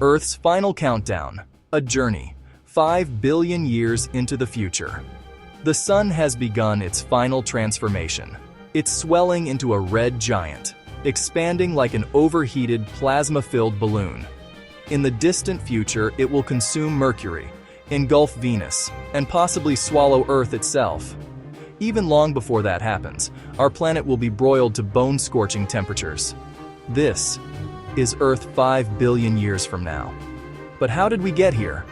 Earth's final countdown, a journey, 5 billion years into the future. The sun has begun its final transformation. It's swelling into a red giant, expanding like an overheated plasma-filled balloon. In the distant future, it will consume Mercury, engulf Venus, and possibly swallow Earth itself. Even long before that happens, our planet will be broiled to bone-scorching temperatures. This is Earth 5 billion years from now. But how did we get here?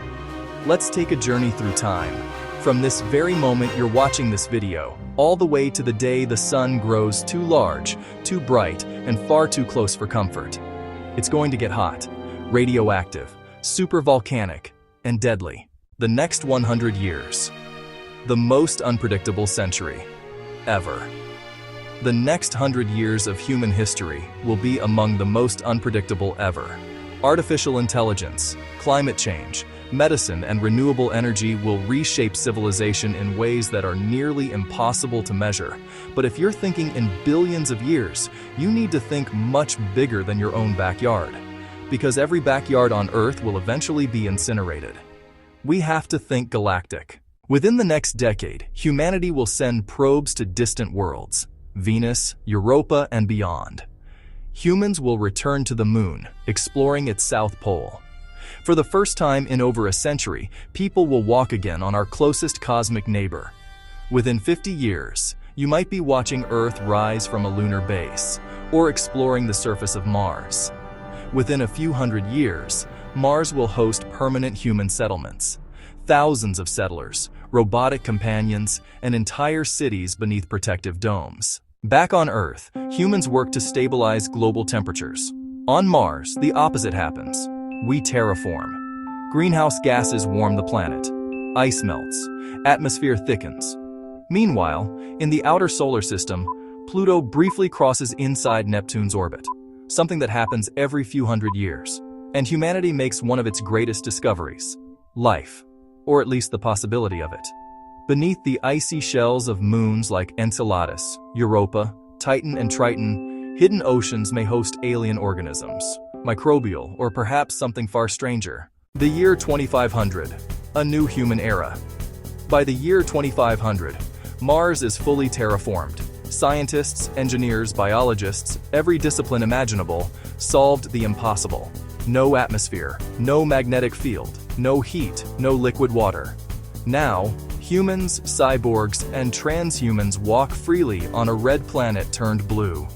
Let's take a journey through time. From this very moment you're watching this video, all the way to the day the sun grows too large, too bright, and far too close for comfort. It's going to get hot, radioactive, supervolcanic, and deadly. The next 100 years. The most unpredictable century ever. The next 100 years of human history will be among the most unpredictable ever. Artificial intelligence, climate change, medicine, and renewable energy will reshape civilization in ways that are nearly impossible to measure. But if you're thinking in billions of years, you need to think much bigger than your own backyard. Because every backyard on Earth will eventually be incinerated. We have to think galactic. Within the next decade, humanity will send probes to distant worlds, Venus, Europa, and beyond. Humans will return to the moon, exploring its south pole. For the first time in over a century, people will walk again on our closest cosmic neighbor. Within 50 years, you might be watching Earth rise from a lunar base, or exploring the surface of Mars. Within a few hundred years, Mars will host permanent human settlements. Thousands of settlers, robotic companions, and entire cities beneath protective domes. Back on Earth, humans work to stabilize global temperatures. On Mars, the opposite happens. We terraform. Greenhouse gases warm the planet. Ice melts. Atmosphere thickens. Meanwhile, in the outer solar system, Pluto briefly crosses inside Neptune's orbit, something that happens every few hundred years. And humanity makes one of its greatest discoveries: life, or at least the possibility of it. Beneath the icy shells of moons like Enceladus, Europa, Titan, and Triton, hidden oceans may host alien organisms, microbial, or perhaps something far stranger. The year 2500, a new human era. By the year 2500, Mars is fully terraformed. Scientists, engineers, biologists, every discipline imaginable, solved the impossible. No atmosphere, no magnetic field, no heat, no liquid water. Now, humans, cyborgs, and transhumans walk freely on a red planet turned blue.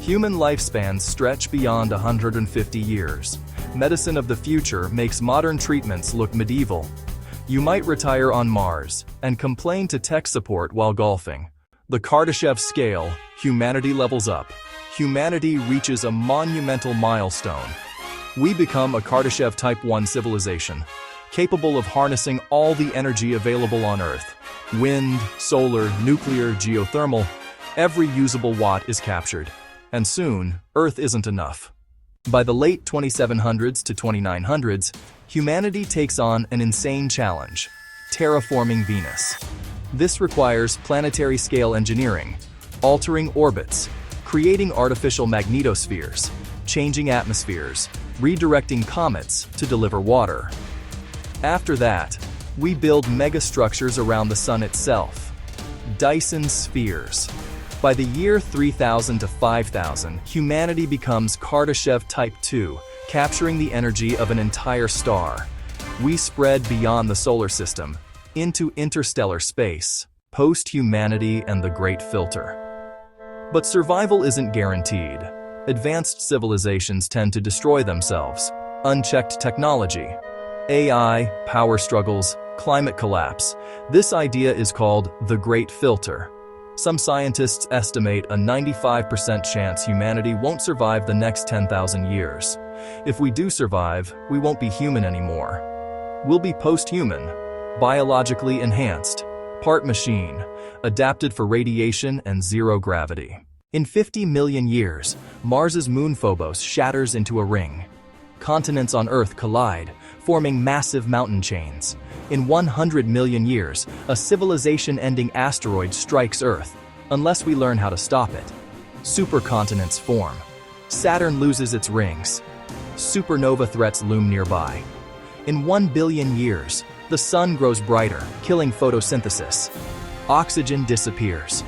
Human lifespans stretch beyond 150 years. Medicine of the future makes modern treatments look medieval. You might retire on Mars and complain to tech support while golfing. The Kardashev Scale, humanity levels up. Humanity reaches a monumental milestone. We become a Kardashev Type 1 civilization, capable of harnessing all the energy available on Earth. Wind, solar, nuclear, geothermal, every usable watt is captured. And soon, Earth isn't enough. By the late 2700s to 2900s, humanity takes on an insane challenge: terraforming Venus. This requires planetary-scale engineering, altering orbits, creating artificial magnetospheres, changing atmospheres, redirecting comets to deliver water. After that, we build megastructures around the sun itself. Dyson spheres. By the year 3000 to 5000, humanity becomes Kardashev Type 2, capturing the energy of an entire star. We spread beyond the solar system, into interstellar space, post-humanity and the Great Filter. But survival isn't guaranteed. Advanced civilizations tend to destroy themselves. Unchecked technology, AI, power struggles, climate collapse. This idea is called the Great Filter. Some scientists estimate a 95% chance humanity won't survive the next 10,000 years. If we do survive, we won't be human anymore. We'll be post-human, biologically enhanced, part machine, adapted for radiation and zero gravity. In 50 million years, Mars's moon Phobos shatters into a ring. Continents on Earth collide, forming massive mountain chains. In 100 million years, a civilization-ending asteroid strikes Earth, unless we learn how to stop it. Supercontinents form. Saturn loses its rings. supernova threats loom nearby. In 1 billion years, the sun grows brighter, killing photosynthesis. Oxygen disappears.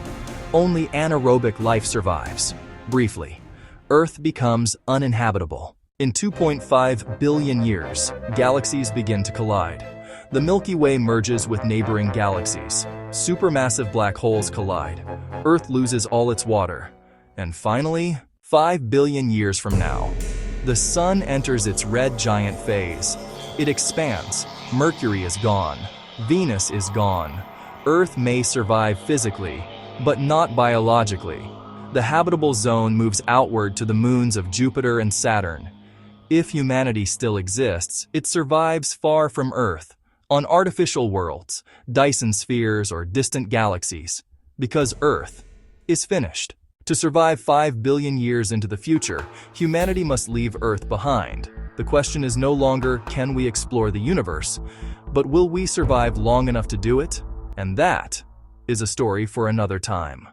Only anaerobic life survives. Briefly, Earth becomes uninhabitable. In 2.5 billion years, galaxies begin to collide. The Milky Way merges with neighboring galaxies. Supermassive black holes collide. Earth loses all its water. And finally, 5 billion years from now, the sun enters its red giant phase. It expands. Mercury is gone. Venus is gone. Earth may survive physically, but not biologically. The habitable zone moves outward to the moons of Jupiter and Saturn. If humanity still exists, it survives far from Earth, on artificial worlds, Dyson spheres, or distant galaxies, because Earth is finished. To survive 5 billion years into the future, humanity must leave Earth behind. The question is no longer, can we explore the universe, but will we survive long enough to do it? And that is a story for another time.